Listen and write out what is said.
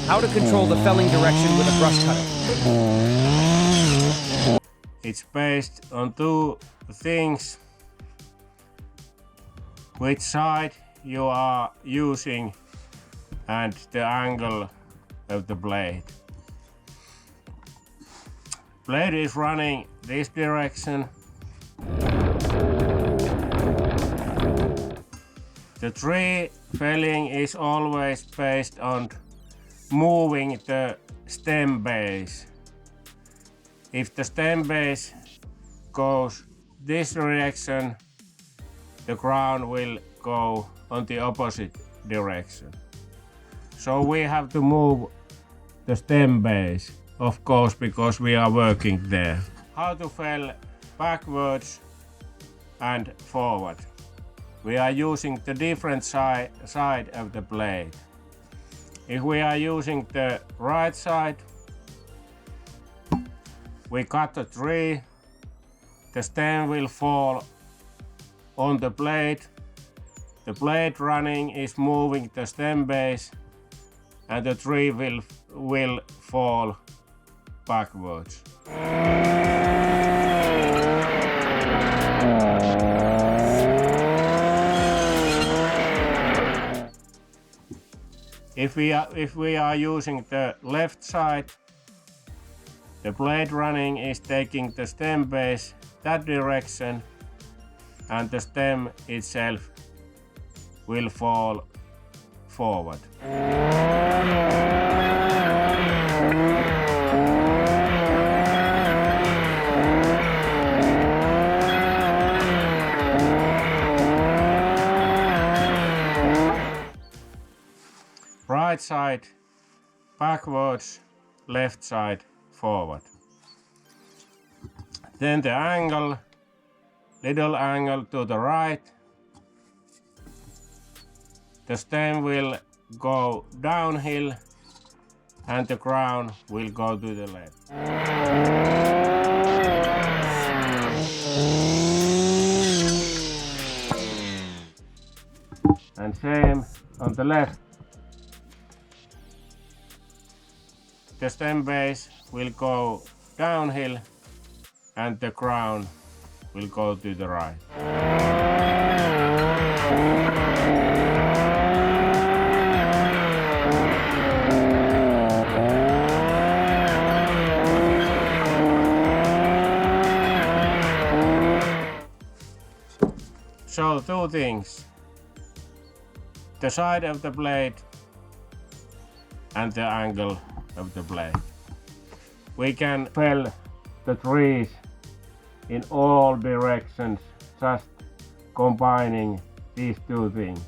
How to control the felling direction with a brush cutter. It's based on two things. Which side you are using and the angle of the blade. Blade is running this direction. The tree felling is always based on moving the stem base. If the stem base goes this direction, the crown will go on the opposite direction. So we have to move the stem base, of course, because we are working there. How to fell backwards and forward. We are using the different side of the blade. If we are using the right side, we cut the tree, the stem will fall on the blade running is moving the stem base, and the tree will fall backwards. If we are using the left side, the blade running is taking the stem base that direction, and the stem itself will fall forward. Right side backwards, left side forward. Then the angle, little angle to the right. The stem will go downhill and the crown will go to the left. And same on the left. The stem base will go downhill and the crown will go to the right. So two things, the side of the blade and the angle of the blade. We can fell the trees in all directions, just combining these two things.